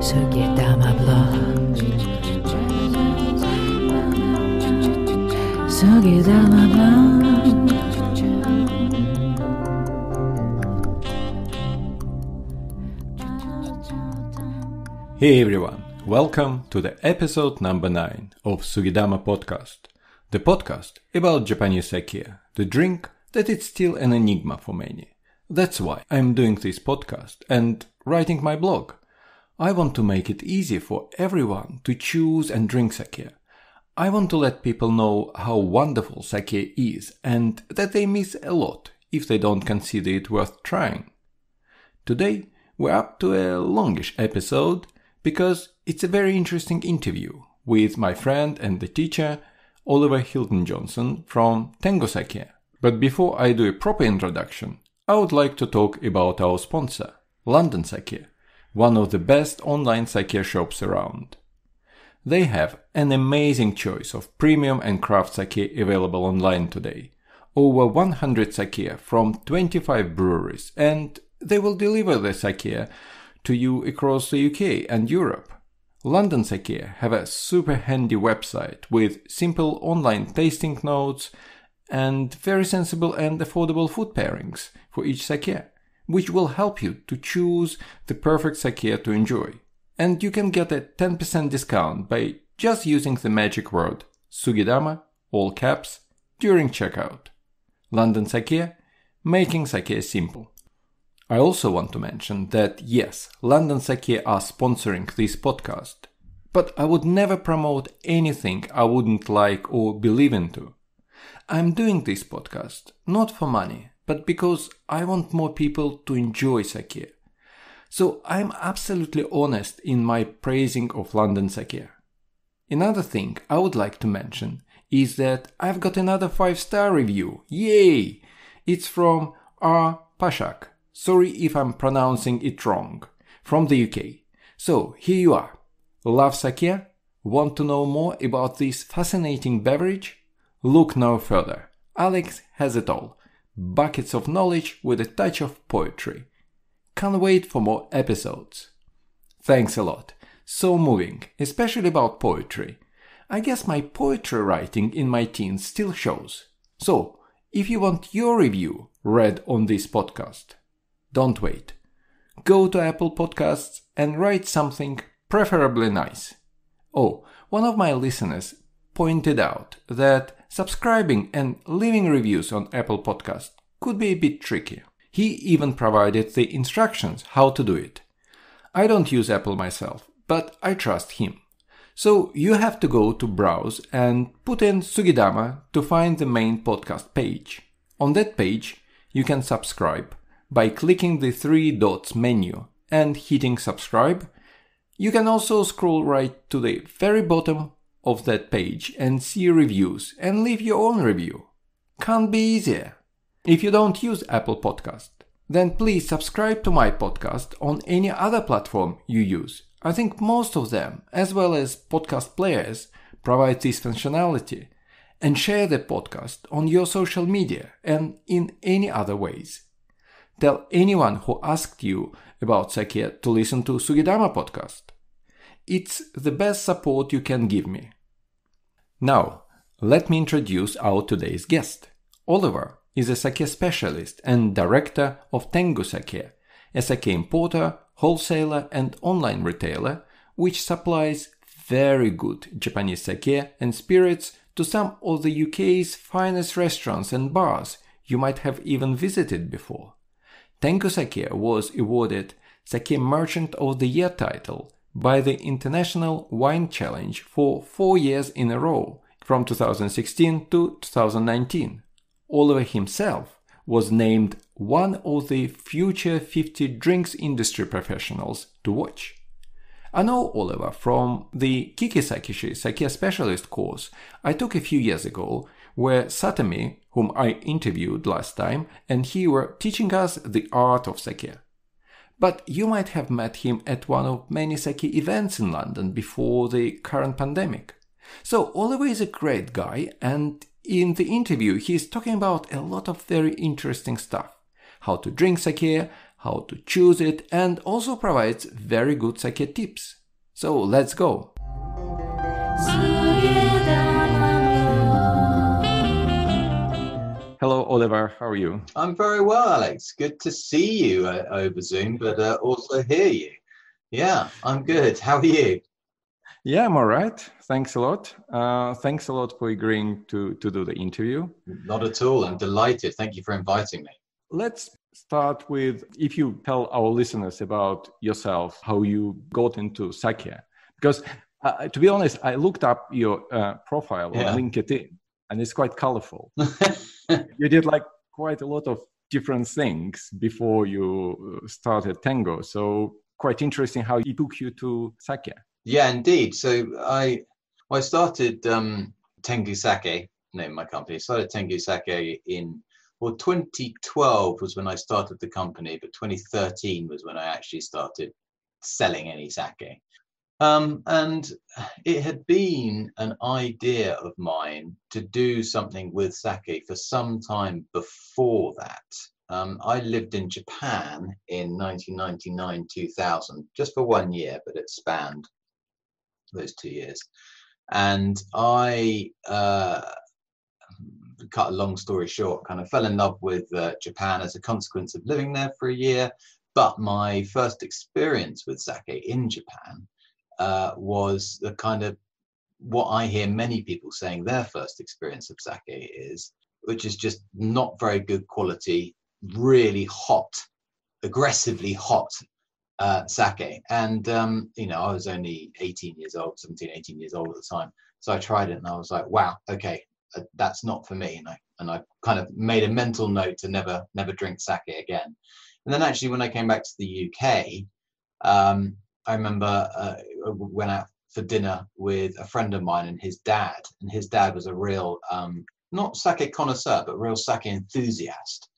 Sugidama blog. Sugidama blog. Hey everyone, welcome to the episode number 9 of Sugidama podcast. The podcast about Japanese sake, the drink that is still an enigma for many. That's why I'm doing this podcast and writing my blog. I want to make it easy for everyone to choose and drink sake. I want to let people know how wonderful sake is and that they miss a lot if they don't consider it worth trying. Today we're up to a longish episode because it's a very interesting interview with my friend and the teacher Hilton-Johnson from Tengu Sake. But before I do a proper introduction, I would like to talk about our sponsor, London Sake, one of the best online sake shops around. They have an amazing choice of premium and craft sake available online today. Over 100 sake from 25 breweries, and they will deliver the sake to you across the UK and Europe. London Sake have a super handy website with simple online tasting notes and very sensible and affordable food pairings for each sake, which will help you to choose the perfect sake to enjoy. And you can get a 10% discount by just using the magic word Sugidama, all caps, during checkout. London Sake, making sake simple. I also want to mention that yes, London Sake are sponsoring this podcast, but I would never promote anything I wouldn't like or believe into. I'm doing this podcast not for money, but because I want more people to enjoy sake. So I'm absolutely honest in my praising of London Sake. Another thing I would like to mention is that I've got another 5-star review. Yay! It's from R. Pashak. Sorry if I'm pronouncing it wrong. From the UK. So, here you are. Love sake? Want to know more about this fascinating beverage? Look no further. Alex has it all. Buckets of knowledge with a touch of poetry. Can't wait for more episodes. Thanks a lot. So moving, especially about poetry. I guess my poetry writing in my teens still shows. So, if you want your review read on this podcast, don't wait. Go to Apple Podcasts and write something preferably nice. Oh, one of my listeners pointed out that subscribing and leaving reviews on Apple Podcasts could be a bit tricky. He even provided the instructions how to do it. I don't use Apple myself, but I trust him. So you have to go to browse and put in Sugidama to find the main podcast page. On that page, you can subscribe by clicking the 3 dots menu and hitting subscribe. You can also scroll right to the very bottom of that page and see reviews and leave your own review. Can't be easier. If you don't use Apple Podcast, then please subscribe to my podcast on any other platform you use. I think most of them, as well as podcast players, provide this functionality, and share the podcast on your social media and in any other ways. Tell anyone who asked you about sake to listen to Sugidama podcast. It's the best support you can give me. Now, let me introduce our today's guest. Oliver is a sake specialist and director of Tengu Sake, a sake importer, wholesaler and online retailer which supplies very good Japanese sake and spirits to some of the UK's finest restaurants and bars you might have even visited before. Tengu Sake was awarded Sake Merchant of the Year title by the International Wine Challenge for 4 years in a row, from 2016 to 2019. Oliver himself was named one of the future 50 drinks industry professionals to watch. I know Oliver from the Kikisakeshi sake specialist course I took a few years ago, where Satomi, whom I interviewed last time, and he were teaching us the art of sake. But you might have met him at one of many sake events in London before the current pandemic. So Oliver is a great guy, and in the interview he's talking about a lot of very interesting stuff. How to drink sake, how to choose it, and also provides very good sake tips. So let's go! Hello, Oliver. How are you? I'm very well, Alex. Good to see you over Zoom, but also hear you. Yeah, I'm good. How are you? Yeah, I'm all right. Thanks a lot. Thanks a lot for agreeing to do the interview. Not at all. I'm delighted. Thank you for inviting me. Let's start with, if you tell our listeners about yourself, how you got into sake. Because to be honest, I looked up your profile on LinkedIn, and it's quite colorful. You did like quite a lot of different things before you started Tengu. So quite interesting how it took you to sake. Yeah, indeed. So I started Tengu Sake, name my company. I started Tengu Sake in 2012 was when I started the company, but 2013 was when I actually started selling any sake. And it had been an idea of mine to do something with sake for some time before that. I lived in Japan in 1999-2000, just for 1 year, but it spanned those 2 years. And I, cut a long story short, kind of fell in love with Japan as a consequence of living there for a year. But my first experience with sake in Japan was the kind of what I hear many people saying their first experience of sake is, which is just not very good quality, really hot, aggressively hot sake. And, I was only 18 years old, 17, 18 years old at the time. So I tried it and I was like, wow, okay, that's not for me. And I kind of made a mental note to never drink sake again. And then actually when I came back to the UK, I remember I went out for dinner with a friend of mine and his dad. And his dad was a real, not sake connoisseur, but real sake enthusiast.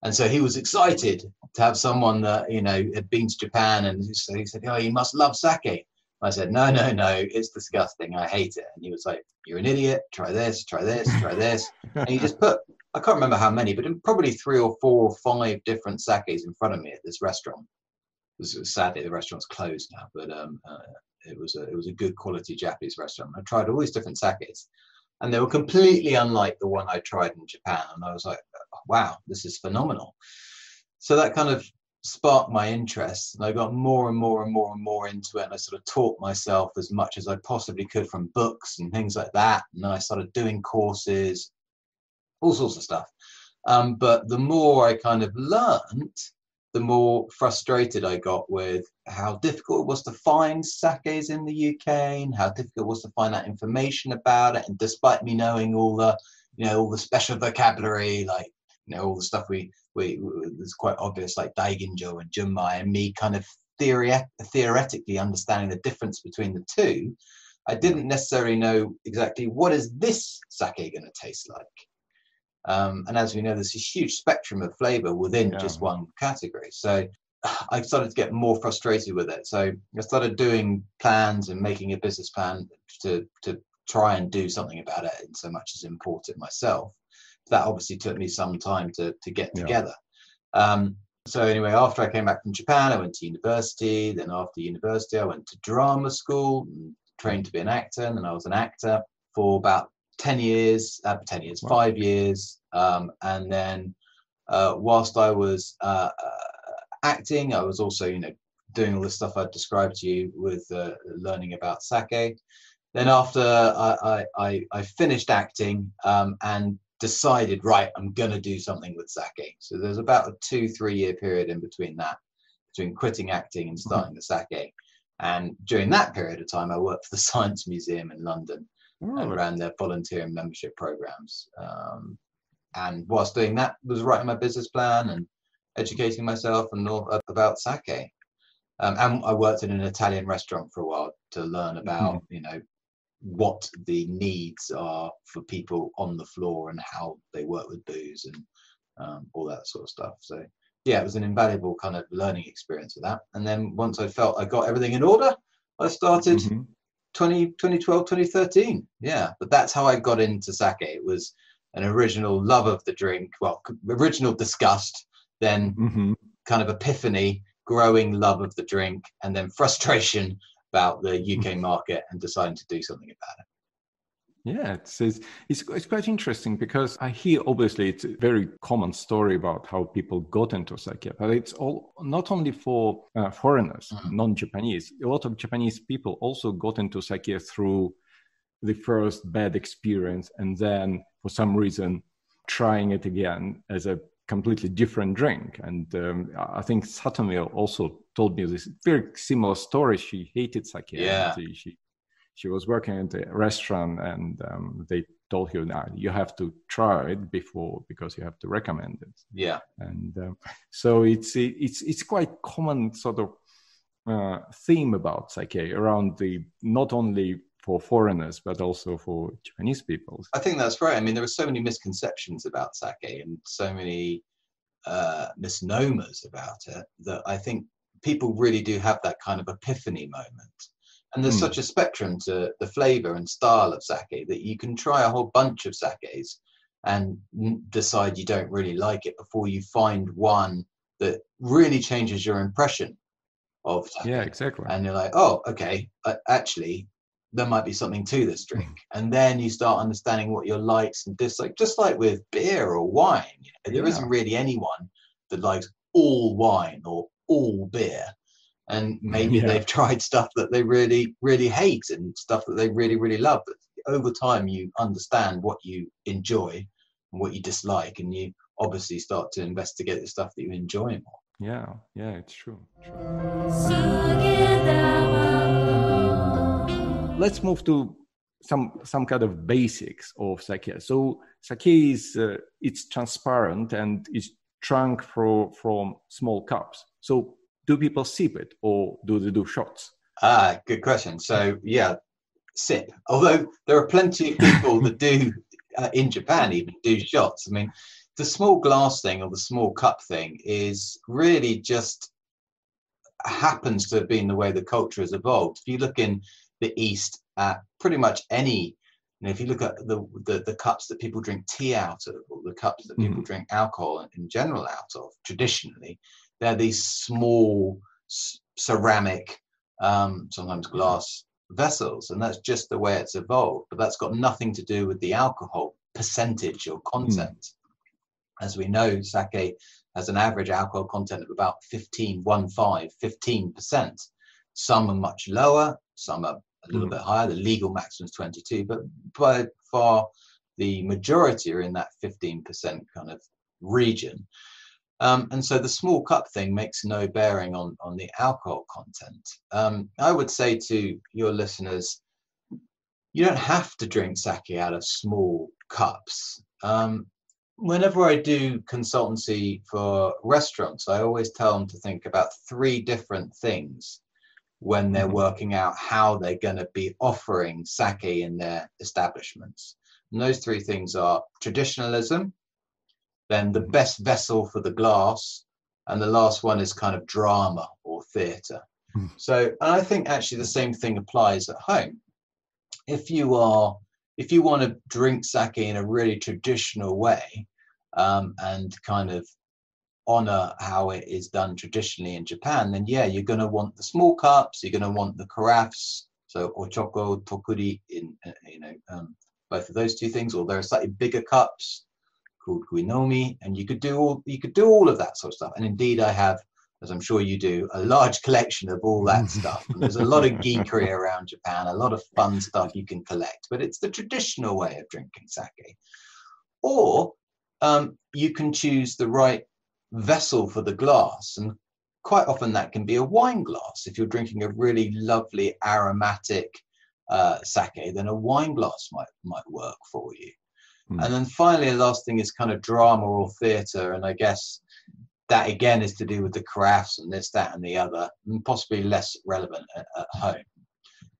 And so he was excited to have someone that, had been to Japan. And so he said, oh, you must love sake. I said, no, it's disgusting. I hate it. And he was like, you're an idiot. Try this, try this, try this. And he just put, I can't remember how many, but probably 3 or 4 or 5 different sakes in front of me at this restaurant. Sadly, the restaurant's closed now, but it was a good quality Japanese restaurant. I tried all these different sakes, and they were completely unlike the one I tried in Japan. And I was like, wow, this is phenomenal. So that kind of sparked my interest, and I got more and more and more and more into it. And I sort of taught myself as much as I possibly could from books and things like that. And then I started doing courses, all sorts of stuff. But the more I kind of learned, the more frustrated I got with how difficult it was to find sakes in the UK and how difficult it was to find that information about it. And despite me knowing all the special vocabulary, like, all the stuff it's quite obvious, like Daiginjo and Junmai, and me kind of theoretically understanding the difference between the two, I didn't necessarily know exactly what is this sake going to taste like. And as we know, there's a huge spectrum of flavor within just one category. So I started to get more frustrated with it. So I started doing plans and making a business plan to try and do something about it, in so much as import it myself. That obviously took me some time to get together. So anyway, after I came back from Japan, I went to university. Then after university, I went to drama school, and trained to be an actor. And I was an actor for about 5 years. And then whilst I was acting, I was also, doing all the stuff I described to you with learning about sake. Then after I finished acting and decided, right, I'm going to do something with sake. So there's about a 2-3 year period in between that, between quitting acting and starting the sake. And during that period of time, I worked for the Science Museum in London and ran their volunteer and membership programs. And whilst doing that, was writing my business plan and educating myself and all about sake. And I worked in an Italian restaurant for a while to learn about, what the needs are for people on the floor and how they work with booze and all that sort of stuff. So yeah, it was an invaluable kind of learning experience with that. And then once I felt I got everything in order, I started 2012, 2013. Yeah, but that's how I got into sake. It was an original love of the drink, well, original disgust, then kind of epiphany, growing love of the drink, and then frustration about the UK market and deciding to do something about it. Yeah, it's quite interesting because I hear, obviously it's a very common story about how people got into sake, but it's all not only for foreigners, non-Japanese. A lot of Japanese people also got into sake through the first bad experience, and then for some reason trying it again as a completely different drink. And I think Satomi also told me this very similar story. She hated sake. Yeah. And she was working at a restaurant, and they told her, "Now you have to try it before, because you have to recommend it." Yeah. And so it's quite common sort of theme about sake around the, not only for foreigners but also for Japanese people. I think that's right. I mean, there are so many misconceptions about sake and so many misnomers about it that I think people really do have that kind of epiphany moment. And there's such a spectrum to the flavor and style of sake that you can try a whole bunch of sakes and decide you don't really like it before you find one that really changes your impression of sake. Yeah, exactly. And you're like, oh, okay, actually, there might be something to this drink. And then you start understanding what your likes and dislikes, just like with beer or wine. You know, there isn't really anyone that likes all wine or all beer. And maybe they've tried stuff that they really, really hate and stuff that they really, really love. But over time, you understand what you enjoy and what you dislike, and you obviously start to investigate the stuff that you enjoy more. Yeah, it's true. Let's move to some kind of basics of sake. So sake is it's transparent and is drunk from small cups. So do people sip it, or do they do shots? Good question. So yeah, sip. Although there are plenty of people that do in Japan even do shots. I mean, the small glass thing or the small cup thing is really just happens to have been the way the culture has evolved. If you look in the East at pretty much any, if you look at the cups that people drink tea out of, or the cups that people drink alcohol in general out of, traditionally, they're these small ceramic, sometimes glass vessels, and that's just the way it's evolved. But that's got nothing to do with the alcohol percentage or content. As we know, sake has an average alcohol content of about 15%. Some are much lower, some are a little bit higher. The legal maximum is 22, but by far the majority are in that 15% kind of region. And so the small cup thing makes no bearing on the alcohol content. I would say to your listeners, you don't have to drink sake out of small cups. Whenever I do consultancy for restaurants, I always tell them to think about 3 different things when they're working out how they're going to be offering sake in their establishments. And those 3 things are traditionalism, then the best vessel for the glass, and the last one is kind of drama or theatre. So, and I think actually the same thing applies at home. If you want to drink sake in a really traditional way, and kind of honor how it is done traditionally in Japan, then yeah, you're going to want the small cups, you're going to want the carafes, so ochoko, tokuri, in both of those 2 things, or there are slightly bigger cups called guinomi, and you could do all of that sort of stuff. And indeed, I have, as I'm sure you do, a large collection of all that stuff. And there's a lot of geekery around Japan, a lot of fun stuff you can collect, but it's the traditional way of drinking sake. Or you can choose the right vessel for the glass, and quite often that can be a wine glass. If you're drinking a really lovely aromatic sake, then a wine glass might work for you. And then finally, the last thing is kind of drama or theatre, and I guess that again is to do with the carafes and this, that, and the other, and possibly less relevant at home.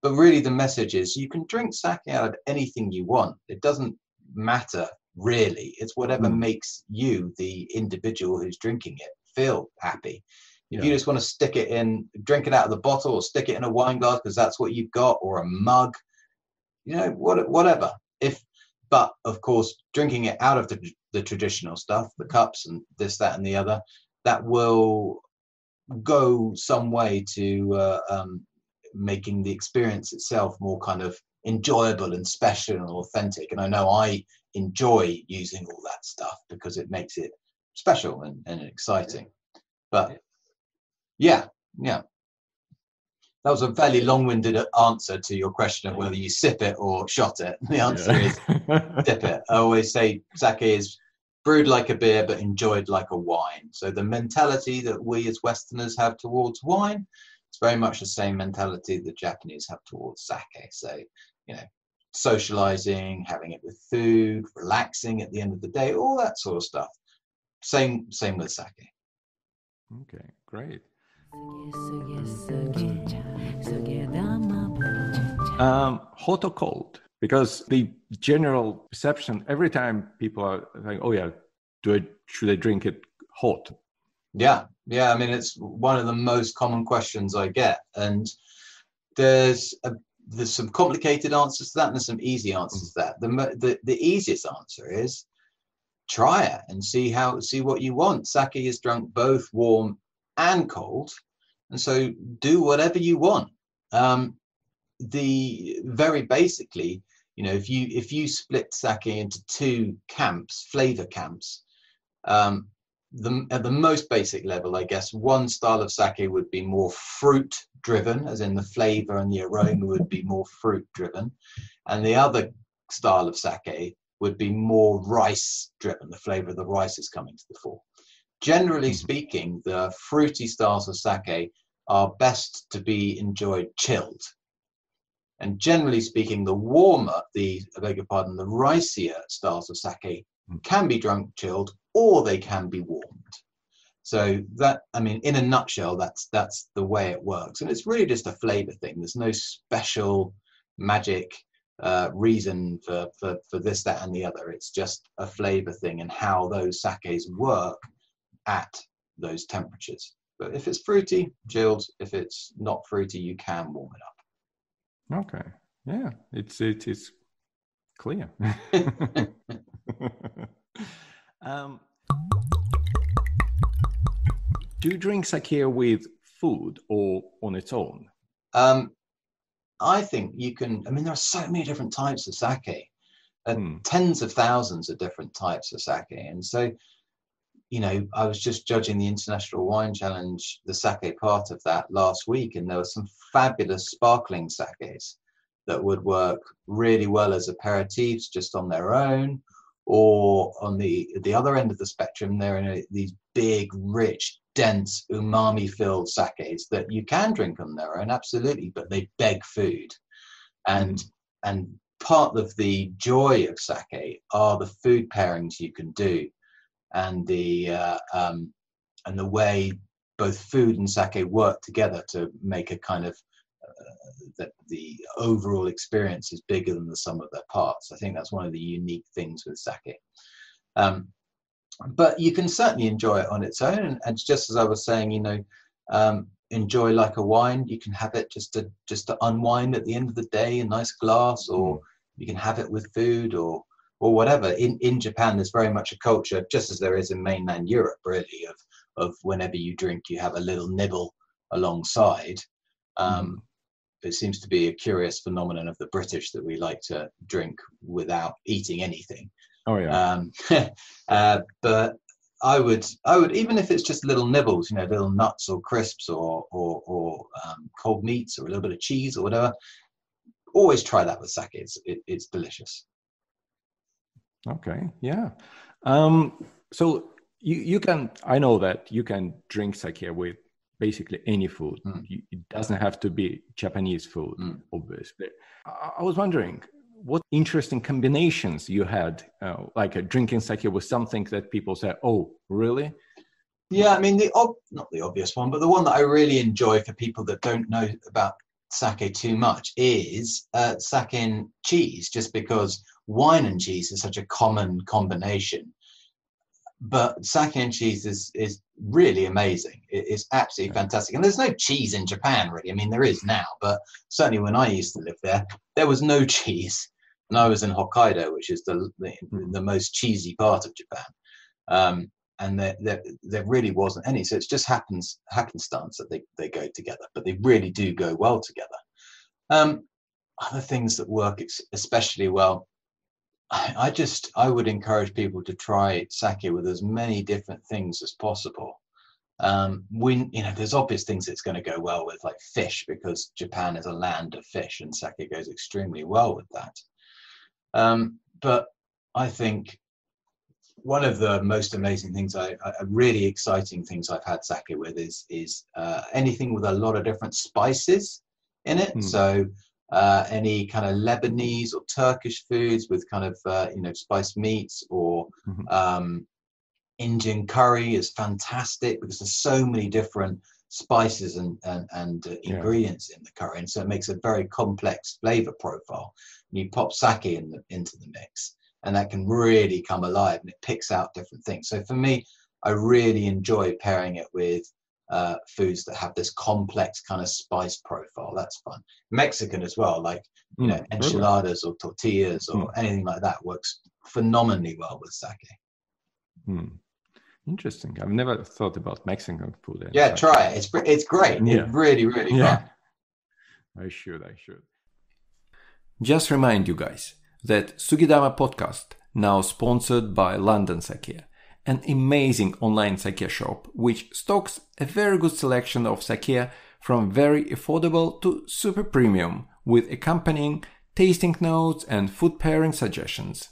But really, the message is you can drink sake out of anything you want. It doesn't matter really. It's whatever makes you, the individual who's drinking it, feel happy. If you just want to stick it in, drink it out of the bottle, or stick it in a wine glass because that's what you've got, or a mug, whatever. But of course, drinking it out of the traditional stuff, the cups and this, that, and the other, that will go some way to making the experience itself more kind of enjoyable and special and authentic. And I know I enjoy using all that stuff because it makes it special and exciting. But yeah. That was a fairly long-winded answer to your question of whether you sip it or shot it. The answer is sip it. I always say sake is brewed like a beer, but enjoyed like a wine. So the mentality that we as Westerners have towards wine, it's very much the same mentality the Japanese have towards sake. So, socializing, having it with food, relaxing at the end of the day, all that sort of stuff. Same with sake. Okay, great. Hot or cold? Because the general perception every time people are like, "Oh yeah, should I drink it hot?" Yeah. I mean, it's one of the most common questions I get, and there's some complicated answers to that, and there's some easy answers to that. The easiest answer is try it and see what you want. Sake is drunk both warm and cold, and so do whatever you want. Very basically, if you split sake into two camps, flavor camps, at the most basic level, I guess one style of sake would be more fruit driven, as in the flavor and the aroma would be more fruit driven, and the other style of sake would be more rice driven. The flavor of the rice is coming to the fore. Generally speaking, the fruity styles of sake are best to be enjoyed chilled. And generally speaking, the ricier styles of sake can be drunk chilled, or they can be warmed. So in a nutshell, that's the way it works. And it's really just a flavor thing. There's no special magic reason for this, that, and the other. It's just a flavor thing and how those sakes work at those temperatures. But if it's fruity, chilled. If it's not fruity, you can warm it up. Okay. Yeah, it is clear. Do you drink sake with food or on its own? I think you can. I mean, there are so many different types of sake, tens of thousands of different types of sake. And so, I was just judging the International Wine Challenge, the sake part of that last week, and there were some fabulous sparkling sakes that would work really well as aperitifs just on their own, or on the other end of the spectrum, there are these big, rich, dense, umami-filled sakes that you can drink on their own, absolutely, but they beg food. And part of the joy of sake are the food pairings you can do, and the way both food and sake work together to make a kind of that the overall experience is bigger than the sum of their parts. I think that's one of the unique things with sake. But you can certainly enjoy it on its own, and just as I was saying, enjoy like a wine. You can have it just to unwind at the end of the day, a nice glass, or you can have it with food or whatever. In Japan, there's very much a culture, just as there is in mainland Europe, really, of whenever you drink, you have a little nibble alongside. It seems to be a curious phenomenon of the British that we like to drink without eating anything. Oh yeah. But I would, even if it's just little nibbles, little nuts or crisps or cold meats or a little bit of cheese or whatever, always try that with sake. It's delicious. Okay. Yeah. So you can, I know that you can drink sake with basically any food. It doesn't have to be Japanese food, obviously. I was wondering what interesting combinations you had, like drinking sake with something that people say, "Oh, really?" Yeah, I mean, not the obvious one, but the one that I really enjoy for people that don't know about sake too much is sake and cheese, just because wine and cheese is such a common combination. But sake and cheese is really amazing. It's absolutely fantastic. And there's no cheese in Japan, really. I mean, there is now, but certainly when I used to live there was no cheese. And I was in Hokkaido, which is the most cheesy part of Japan. and there really wasn't any. So it's just happenstance that they go together, but they really do go well together. Other things that work especially well, I would encourage people to try sake with as many different things as possible. There's obvious things it's going to go well with, like fish, because Japan is a land of fish, and sake goes extremely well with that. But I think one of the most amazing things, really exciting things I've had sake with is anything with a lot of different spices in it. So any kind of Lebanese or Turkish foods with kind of spiced meats, or Indian curry is fantastic because there's so many different spices and ingredients in the curry, and so it makes a very complex flavor profile. And you pop sake into the mix, and that can really come alive, and it picks out different things. So for me, I really enjoy pairing it with foods that have this complex kind of spice profile. That's fun. Mexican as well, like enchiladas or tortillas or anything like that works phenomenally well with sake. Interesting. I've never thought about Mexican food. Yeah, try it. It's great. It's really, really fun. I should. Just remind you guys that Sugidama Podcast now sponsored by London Sake, an amazing online sake shop which stocks a very good selection of sake from very affordable to super premium, with accompanying tasting notes and food pairing suggestions.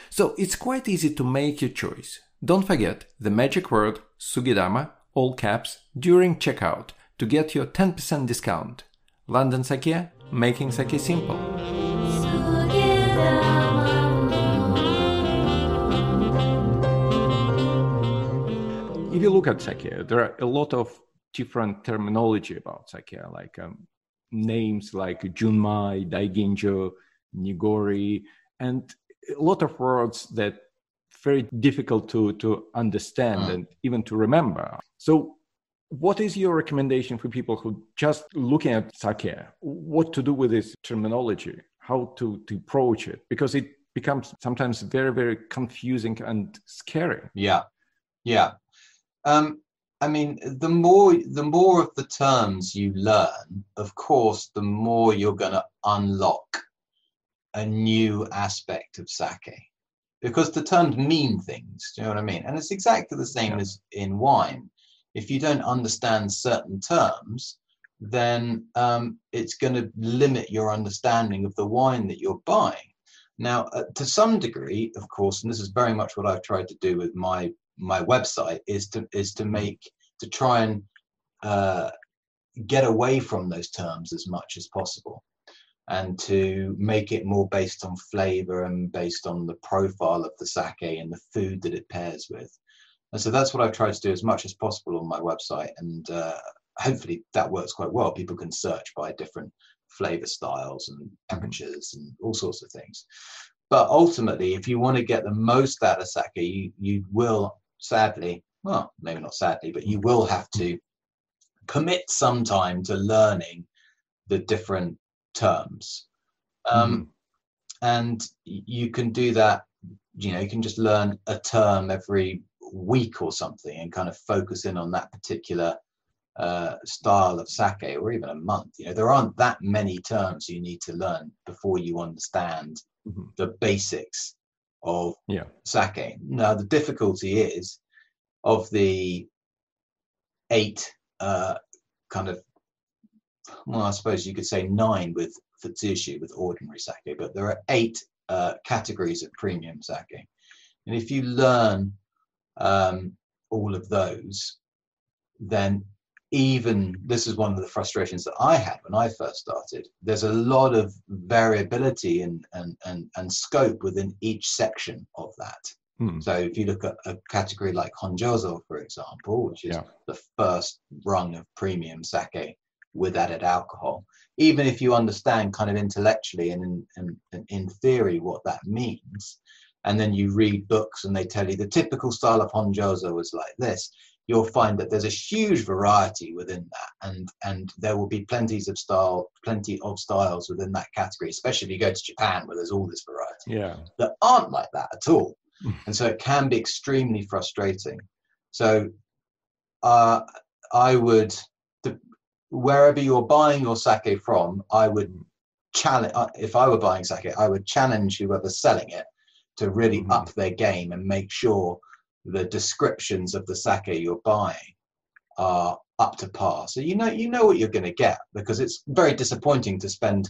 So it's quite easy to make your choice. Don't forget the magic word Sugidama, all caps, during checkout to get your 10% discount. London Sake, making sake simple. If you look at sake, there are a lot of different terminology about sake, like names like Junmai, Daiginjo, Nigori, and a lot of words that very difficult to understand and even to remember. So what is your recommendation for people who just looking at sake? What to do with this terminology? How to approach it? Because it becomes sometimes very, very confusing and scary. Yeah. I mean, the more of the terms you learn, of course, the more you're going to unlock a new aspect of sake. Because the terms mean things, do you know what I mean? And it's exactly the same as in wine. If you don't understand certain terms, then it's going to limit your understanding of the wine that you're buying. Now, to some degree, of course, and this is very much what I've tried to do with my website, is to try and get away from those terms as much as possible, and to make it more based on flavor and based on the profile of the sake and the food that it pairs with. And so that's what I've tried to do as much as possible on my website. And hopefully that works quite well. People can search by different flavor styles and temperatures and all sorts of things. But ultimately, if you want to get the most out of sake, you will sadly, well, maybe not sadly, but you will have to commit some time to learning the different terms. And you can do that, you can just learn a term every week or something and kind of focus in on that particular style of sake, or even a month. There aren't that many terms you need to learn before you understand the basics of sake. Now, the difficulty is, of the 8 kind of, well, I suppose you could say 9 with Futsushi, with ordinary sake, but there are 8 categories of premium sake. And if you learn all of those, then even, this is one of the frustrations that I had when I first started, there's a lot of variability and scope within each section of that. So if you look at a category like Honjozo, for example, which is the first rung of premium sake with added alcohol, even if you understand kind of intellectually and in theory what that means, and then you read books and they tell you the typical style of Honjozo is like this, you'll find that there's a huge variety within that, and there will be plenty of styles within that category, especially if you go to Japan where there's all this variety that aren't like that at all. And so it can be extremely frustrating. So I would, wherever you're buying your sake from, I would challenge, if I were buying sake, I would challenge whoever's selling it to really up their game and make sure the descriptions of the sake you're buying are up to par. So you know what you're going to get, because it's very disappointing to spend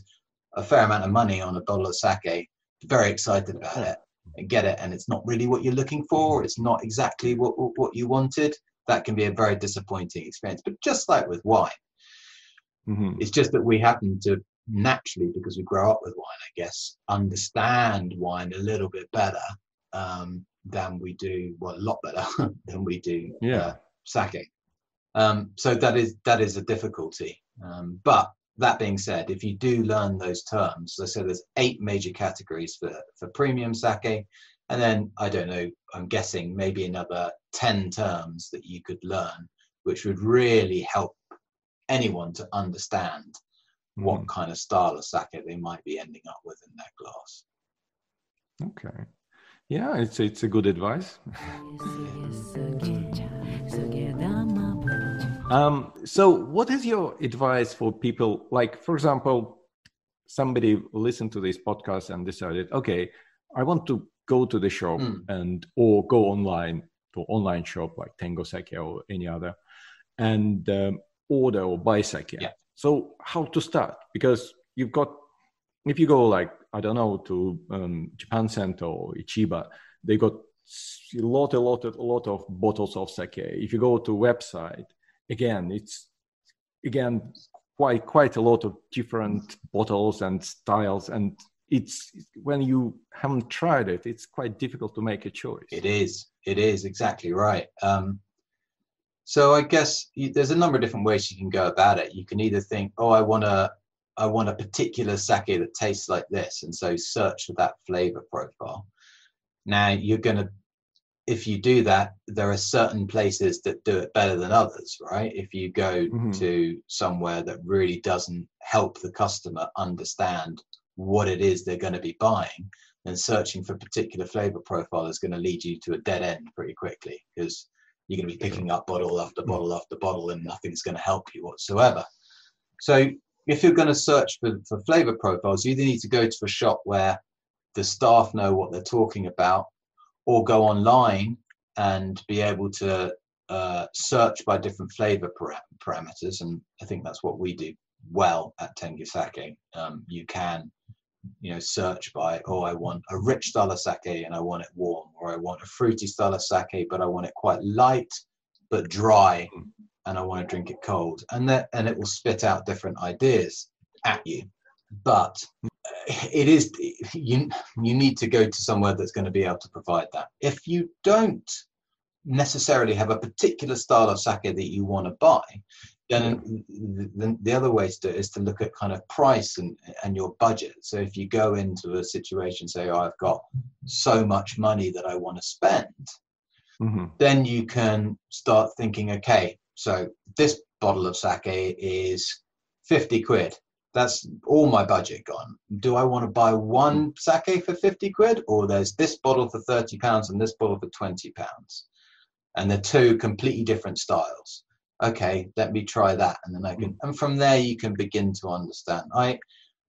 a fair amount of money on a bottle of sake, very excited about it, and get it, and it's not really what you're looking for. It's not exactly what you wanted. That can be a very disappointing experience. But just like with wine, it's just that we happen to naturally, because we grow up with wine, I guess, understand wine a little bit better than we do, well, a lot better than we do sake. So that is a difficulty. But that being said, if you do learn those terms, as I said, there's 8 major categories for premium sake. And then, I don't know, I'm guessing maybe another 10 terms that you could learn, which would really help anyone to understand what kind of style of sake they might be ending up with in their glass. Okay. Yeah, it's a good advice. So what is your advice for people, like, for example, somebody listened to this podcast and decided, okay, I want to go to the shop or go online to online shop like Tengu Sake or any other, and order or buy sake. Yeah. So how to start? Because if you go, like, I don't know, to Japan Center or Ichiba, they got a lot of bottles of sake. If you go to website, it's quite a lot of different bottles and styles, and it's, when you haven't tried it, it's quite difficult to make a choice. It is exactly right. So I guess there's a number of different ways you can go about it. You can either think, oh, I want a particular sake that tastes like this, and so search for that flavor profile. Now if you do that, there are certain places that do it better than others, right? If you go to somewhere that really doesn't help the customer understand what it is they're going to be buying, then searching for a particular flavor profile is going to lead you to a dead end pretty quickly, because you're going to be picking up bottle after bottle after bottle, and nothing's going to help you whatsoever. So if you're going to search for flavor profiles, you either need to go to a shop where the staff know what they're talking about, or go online and be able to search by different flavor parameters. And I think that's what we do well at Tengu Sake. You can, search by, I want a rich style of sake and I want it warm, or I want a fruity style of sake, but I want it quite light but dry, and I want to drink it cold. And it will spit out different ideas at you. But you need to go to somewhere that's going to be able to provide that. If you don't necessarily have a particular style of sake that you want to buy, then the other way to do it is to look at kind of price and your budget. So if you go into a situation, say, I've got so much money that I want to spend, then you can start thinking, okay, so this bottle of sake is 50 quid. That's all my budget gone. Do I want to buy one sake for 50 quid, or there's this bottle for 30 pounds and this bottle for 20 pounds? And they're two completely different styles. Okay, let me try that. And then and from there you can begin to understand.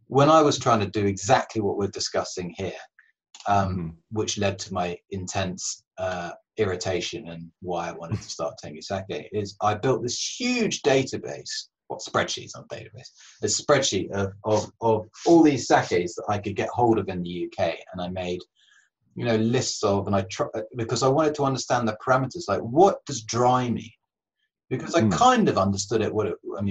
When I was trying to do exactly what we're discussing here, which led to my intense irritation and why I wanted to start Tengu Sake, is I built this huge database. Spreadsheets, not database, a spreadsheet of all these sakes that I could get hold of in the UK, and I made lists of, and I because I wanted to understand the parameters, like, what does dry mean? Because I kind of understood it.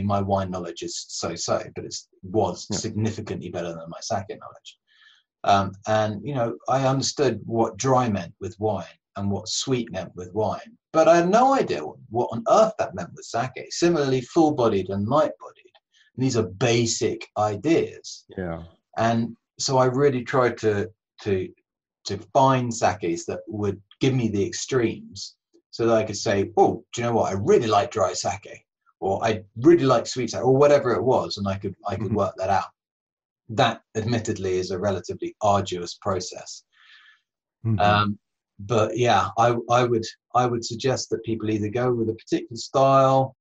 My wine knowledge is so, but it was significantly better than my sake knowledge. And I understood what dry meant with wine and what sweet meant with wine, but I had no idea what on earth that meant with sake. Similarly, full-bodied and light-bodied. These are basic ideas. Yeah. And so I really tried to find sakes that would give me the extremes, so that I could say, oh, do you know what? I really like dry sake, or I really like sweet sake, or whatever it was, and I could work that out. That, admittedly, is a relatively arduous process. But yeah, I would suggest that people either go with a particular style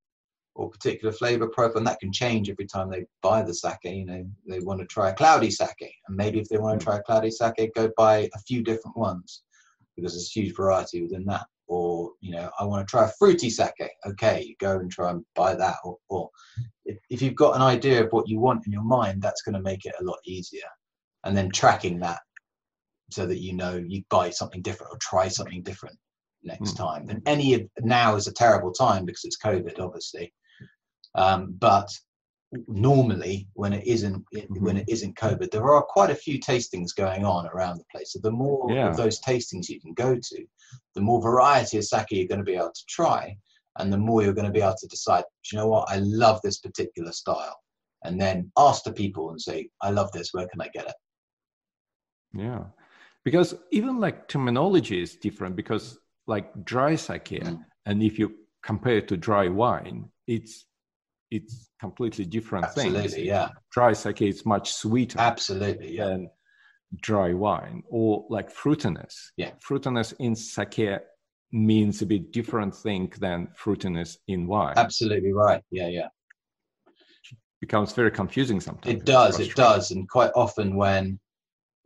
or particular flavor profile, and that can change every time they buy the sake. You know, they want to try a cloudy sake, and maybe if they want to try a cloudy sake, go buy a few different ones because there's a huge variety within that. Or, you know, I want to try a fruity sake. Okay, you go and try and buy that. Or if you've got an idea of what you want in your mind, that's going to make it a lot easier. And then tracking that so that you know you buy something different or try something different next time. And now is a terrible time because it's COVID, obviously. But normally when it isn't COVID, there are quite a few tastings going on around the place. So the more of those tastings you can go to, the more variety of sake you're going to be able to try, and the more you're going to be able to decide, do you know what, I love this particular style, and then ask the people and say, I love this, where can I get it? Yeah, because even like terminology is different, because like dry sake, and if you compare it to dry wine, it's completely different things. Absolutely, yeah. Dry sake is much sweeter. Absolutely, yeah. Than dry wine. Or like fruitiness. Yeah. Fruitiness in sake means a bit different thing than fruitiness in wine. Absolutely right. Yeah, yeah. It becomes very confusing sometimes. It does. And quite often when,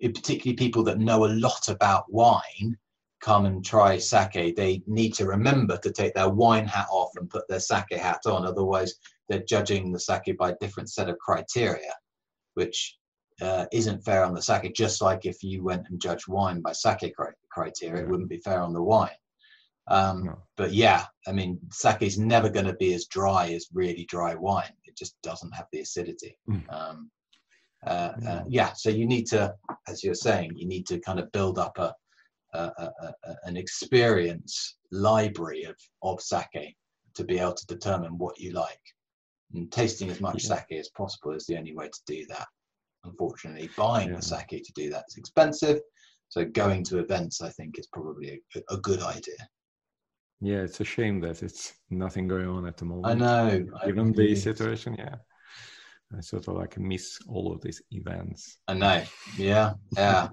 particularly people that know a lot about wine, come and try sake, they need to remember to take their wine hat off and put their sake hat on. Otherwise, they're judging the sake by a different set of criteria, which isn't fair on the sake. Just like if you went and judged wine by sake criteria, it wouldn't be fair on the wine. No. But yeah, I mean, sake is never going to be as dry as really dry wine. It just doesn't have the acidity. So you need to, as you're saying, you need to kind of build up an experience library of sake to be able to determine what you like. And tasting as much sake as possible is the only way to do that. Unfortunately, buying the sake to do that is expensive. So going to events, I think, is probably a good idea. Yeah, it's a shame that it's nothing going on at the moment. I know. Given the situation, I sort of like miss all of these events. I know. Yeah.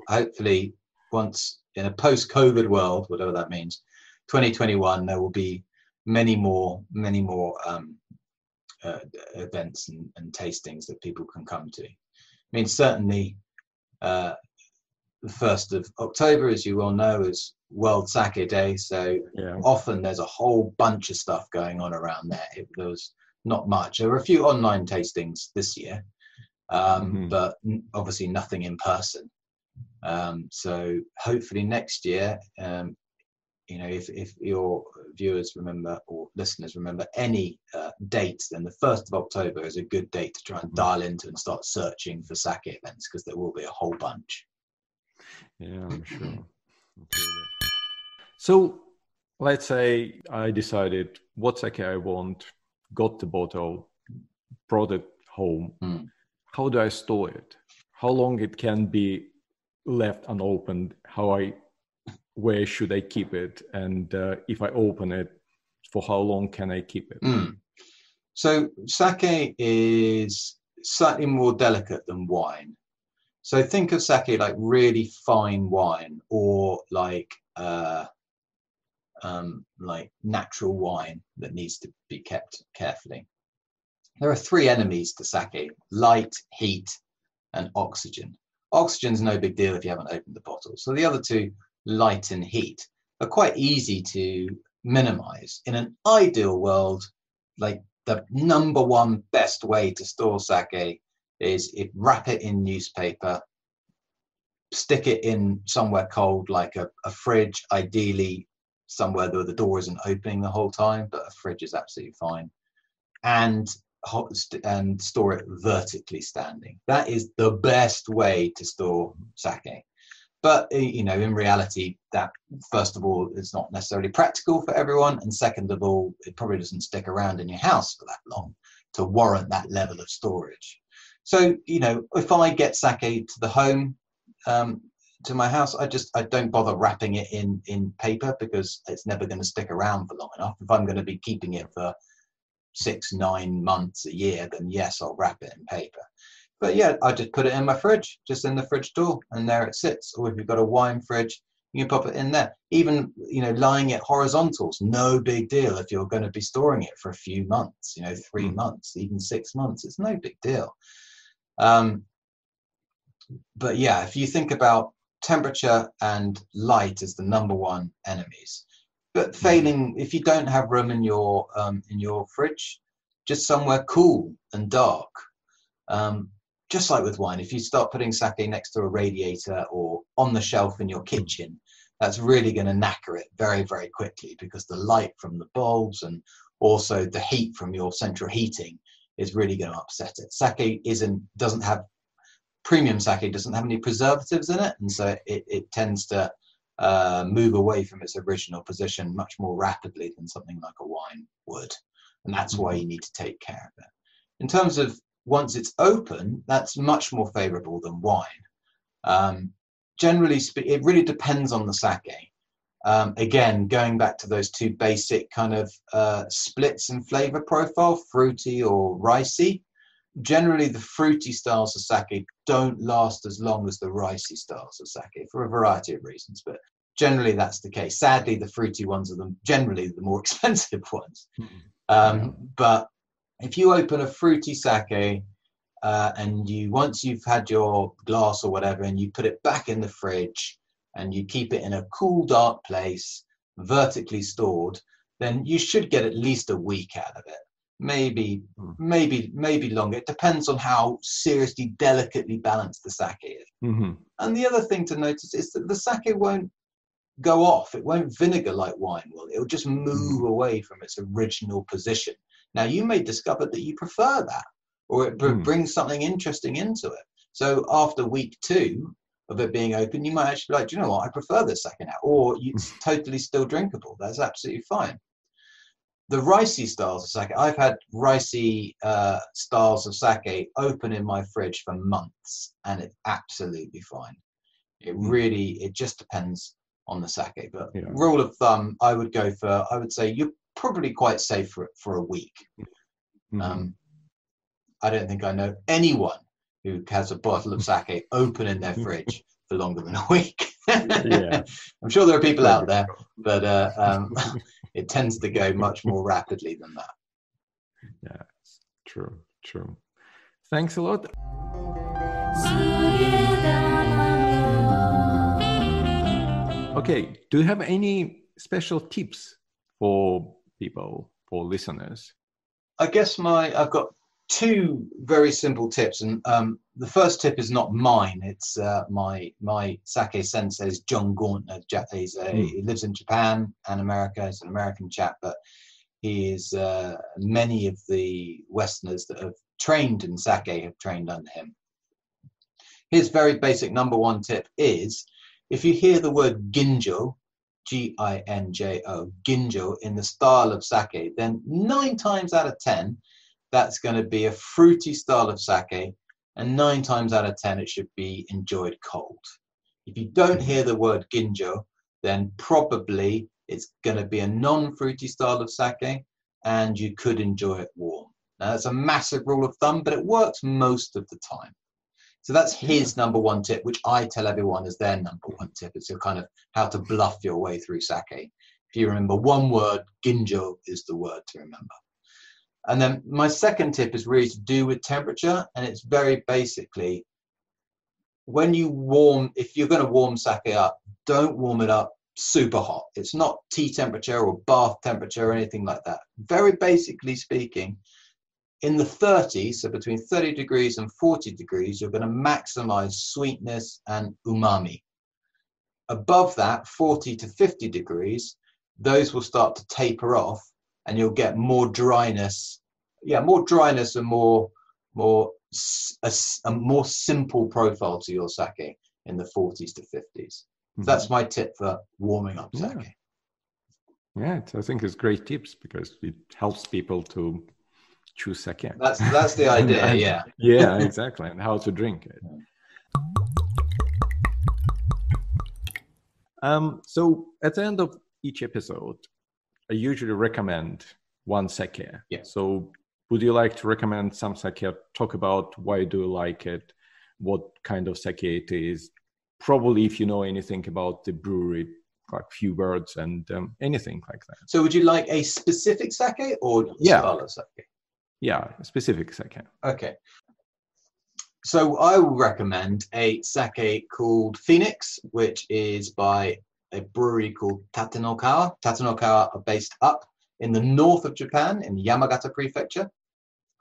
Hopefully, once in a post-COVID world, whatever that means, 2021, there will be many more events and tastings that people can come to. I mean, certainly, the 1st of October, as you well know, is World Sake Day. So often there's a whole bunch of stuff going on around there. There was not much. There were a few online tastings this year, but obviously nothing in person. So hopefully next year, if your viewers remember or listeners remember any dates, then the 1st of October is a good date to try and dial into and start searching for sake events, because there will be a whole bunch. Yeah, I'm sure. Okay. So let's say I decided what sake I want, got the bottle, brought it home. How do I store it? How long it can be left unopened? Where should I keep it? And if I open it, for how long can I keep it? So sake is slightly more delicate than wine. So think of sake like really fine wine, or like natural wine that needs to be kept carefully. There are 3 enemies to sake: light, heat, and oxygen. Oxygen's no big deal if you haven't opened the bottle. So the other 2, light and heat, are quite easy to minimize. In an ideal world, like the number 1 best way to store sake is wrap it in newspaper, stick it in somewhere cold, like a fridge, ideally somewhere where the door isn't opening the whole time, but a fridge is absolutely fine, and store it vertically standing. That is the best way to store sake. But, in reality, that, first of all, is not necessarily practical for everyone. And second of all, it probably doesn't stick around in your house for that long to warrant that level of storage. So, if I get sake to the home, to my house, I don't bother wrapping it in paper, because it's never going to stick around for long enough. If I'm going to be keeping it for 6-9 months, a year, then yes, I'll wrap it in paper. But yeah, I just put it in my fridge, just in the fridge door, and there it sits. Or if you've got a wine fridge, You can pop it in there. Even, lying it horizontals, no big deal if you're going to be storing it for a few months, 3 months, even 6 months. It's no big deal. But yeah, if you think about temperature and light as the number one enemies, but failing, if you don't have room in your fridge, just somewhere cool and dark. Just like with wine, if you start putting sake next to a radiator or on the shelf in your kitchen, that's really going to knacker it very, very quickly, because the light from the bulbs and also the heat from your central heating is really going to upset it. Premium sake doesn't have any preservatives in it, and so it tends to move away from its original position much more rapidly than something like a wine would. And that's why you need to take care of it. In terms of once it's open, that's much more favorable than wine. Generally, it really depends on the sake. Again, going back to those two basic kind of splits in flavor profile, fruity or ricey. Generally, the fruity styles of sake don't last as long as the ricey styles of sake for a variety of reasons, but generally that's the case. Sadly, the fruity ones are generally the more expensive ones. But if you open a fruity sake and once you've had your glass or whatever, and you put it back in the fridge and you keep it in a cool, dark place, vertically stored, then you should get at least a week out of it. Maybe longer. It depends on how seriously, delicately balanced the sake is. And the other thing to notice is that the sake won't go off. It won't vinegar like wine will. It'll just move away from its original position. Now, you may discover that you prefer that, or it brings something interesting into it. So after week 2 of it being open, you might actually be like, do you know what? I prefer this sake now. Or it's totally still drinkable. That's absolutely fine. The ricey styles of sake, I've had ricey styles of sake open in my fridge for months, and it's absolutely fine. It just depends on the sake. But rule of thumb, I would say you're probably quite safe for a week. I don't think I know anyone who has a bottle of sake open in their fridge for longer than a week. I'm sure there are people out there, but it tends to go much more rapidly than that. Yeah, true. Thanks a lot. Okay, do you have any special tips for people, for listeners? I guess I've got 2 very simple tips, and the first tip is not mine. It's my sake sensei's John Gauntner. He lives in Japan and America. He's an American chap, but he is many of the Westerners that have trained in sake have trained under him. His very basic number 1 tip is, if you hear the word ginjo, Ginjo, ginjo in the style of sake, then 9 times out of 10, that's going to be a fruity style of sake, and 9 times out of 10, it should be enjoyed cold. If you don't hear the word ginjo, then probably it's going to be a non-fruity style of sake, and you could enjoy it warm. Now, that's a massive rule of thumb, but it works most of the time. So that's his number 1 tip, which I tell everyone is their number 1 tip. It's kind of how to bluff your way through sake. If you remember one word, ginjo is the word to remember. And then my second tip is really to do with temperature, and it's very basically, if you're going to warm sake up, don't warm it up super hot. It's not tea temperature or bath temperature or anything like that. Very basically speaking, in the 30s, so between 30 degrees and 40 degrees, you're going to maximize sweetness and umami. Above that, 40 to 50 degrees, those will start to taper off, and you'll get more dryness. More dryness and a more simple profile to your sake in the 40s to 50s. So that's my tip for warming up sake. Yeah, I think it's great tips because it helps people to choose sake. That's the idea, Yeah, exactly, and how to drink it. So at the end of each episode, I usually recommend one sake. So would you like to recommend some sake? Talk about why do you like it, what kind of sake it is, probably if you know anything about the brewery, like few words and anything like that. So would you like a specific sake or style of sake? Yeah, specific sake. Okay. So I will recommend a sake called Phoenix, which is by a brewery called Tatenokawa. Tatenokawa are based up in the north of Japan, in Yamagata Prefecture.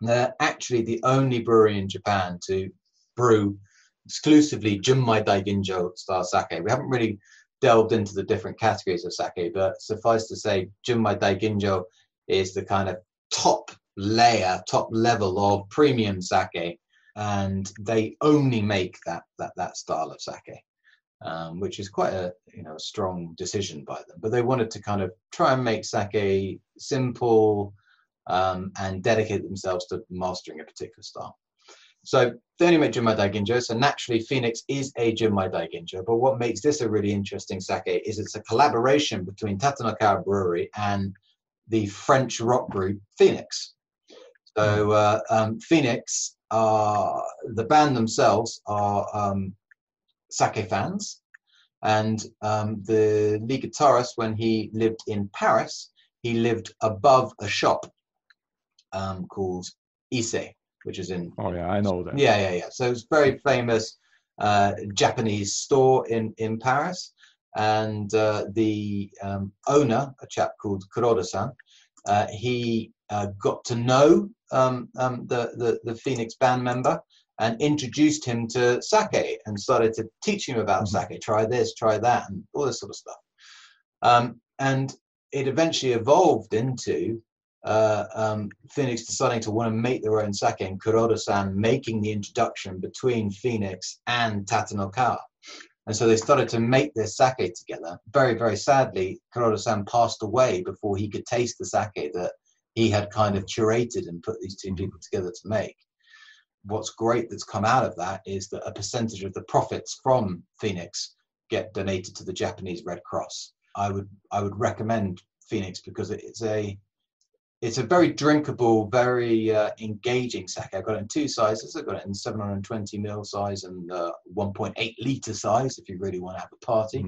They're actually the only brewery in Japan to brew exclusively Junmai Daiginjo style sake. We haven't really delved into the different categories of sake, but suffice to say, Junmai Daiginjo is the kind of top level of premium sake, and they only make that style of sake, which is quite a strong decision by them. But they wanted to kind of try and make sake simple and dedicate themselves to mastering a particular style. So they only make Junmai Daiginjo, so naturally Phoenix is a Junmai Daiginjo. But what makes this a really interesting sake is it's a collaboration between Tatenokawa Brewery and the French rock group Phoenix. So Phoenix, the band themselves are sake fans, and the lead guitarist, when he lived in Paris, he lived above a shop called Ise, which is in... Oh yeah, I know that. Yeah. So it's very famous Japanese store in Paris, and the owner, a chap called Kuroda-san, he got to know the Phoenix band member and introduced him to sake and started to teach him about sake. Try this, try that, and all this sort of stuff. And it eventually evolved into Phoenix deciding to want to make their own sake, and Kuroda-san making the introduction between Phoenix and Tatenokawa. And so they started to make their sake together. Very, very sadly, Kuroda-san passed away before he could taste the sake that he had kind of curated and put these two people together to make. What's great that's come out of that is that a percentage of the profits from Phoenix get donated to the Japanese Red Cross. I would recommend Phoenix because it's a very drinkable, very engaging sake. I've got it in two sizes. I've got it in 720ml size and 1.8 litre size if you really want to have a party.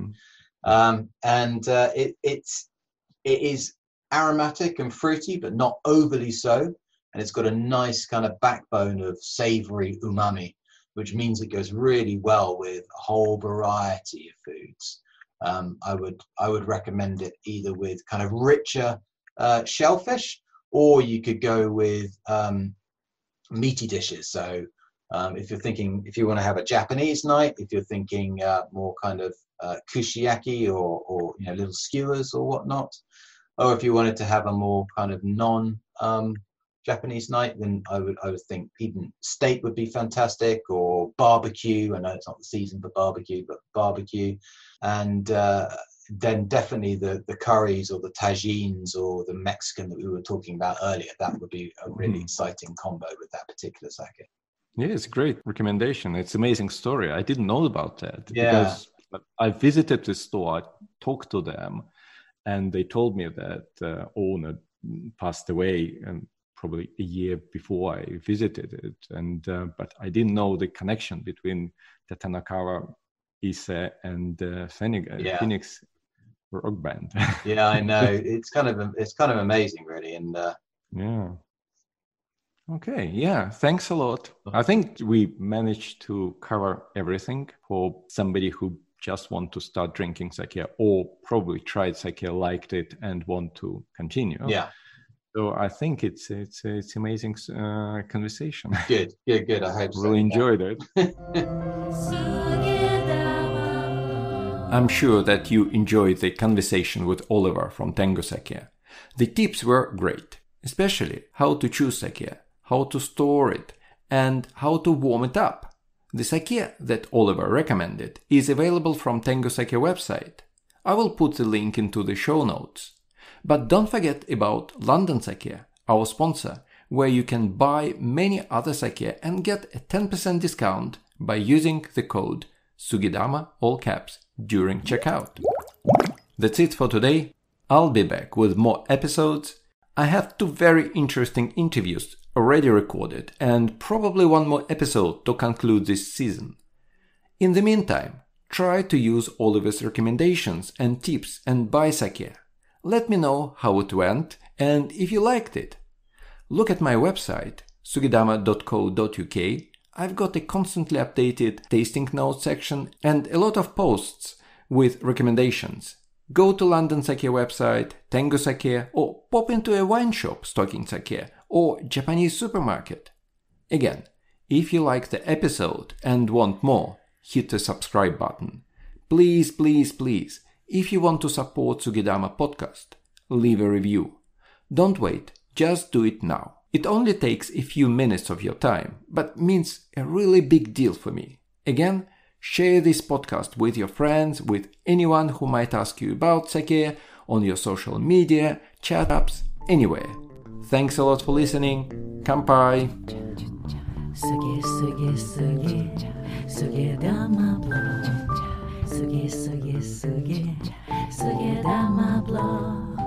It is aromatic and fruity, but not overly so. And it's got a nice kind of backbone of savoury umami, which means it goes really well with a whole variety of foods. I would recommend it either with kind of richer shellfish, or you could go with meaty dishes. So if you want to have a Japanese night, if you're thinking more kind of kushiyaki or little skewers or whatnot, or if you wanted to have a more kind of Japanese night, then I would think even steak would be fantastic, or barbecue. I know it's not the season for barbecue, but barbecue, and then definitely the curries or the tagines or the Mexican that we were talking about earlier. That would be a really exciting combo with that particular sake. Yeah, it's a great recommendation. It's an amazing story. I didn't know about that because I visited the store, I talked to them, and they told me that owner passed away and probably a year before I visited it, and but I didn't know the connection between Tatenokawa, Ise, and Phoenix rock band. Yeah, I know. It's kind of amazing, really, and yeah. Okay, yeah. Thanks a lot. I think we managed to cover everything for somebody who just want to start drinking sake, or probably tried sake, liked it, and want to continue. Yeah. So I think it's amazing conversation. Good. I hope so. Really enjoyed it. I'm sure that you enjoyed the conversation with Oliver from Tengu Sake. The tips were great, especially how to choose sake, how to store it, and how to warm it up. The sake that Oliver recommended is available from Tengu Sake website. I will put the link into the show notes. But don't forget about London Sake, our sponsor, where you can buy many other sake and get a 10% discount by using the code SUGIDAMA, all caps, during checkout. That's it for today. I'll be back with more episodes. I have 2 very interesting interviews already recorded and probably one more episode to conclude this season. In the meantime, try to use Oliver's recommendations and tips and buy sake. Let me know how it went and if you liked it. Look at my website, sugidama.co.uk. I've got a constantly updated tasting notes section and a lot of posts with recommendations. Go to London Sake website, Tengu Sake, or pop into a wine shop stocking sake, or Japanese supermarket. Again, if you liked the episode and want more, hit the subscribe button. Please, please, please, if you want to support Sugidama podcast, leave a review. Don't wait, just do it now. It only takes a few minutes of your time, but means a really big deal for me. Again, share this podcast with your friends, with anyone who might ask you about sake, on your social media, chat apps, anywhere. Thanks a lot for listening. Kampai! Sugi, sugi, sugi, Sugidama blog. Sugi, sugi, sugi, Sugidama blog.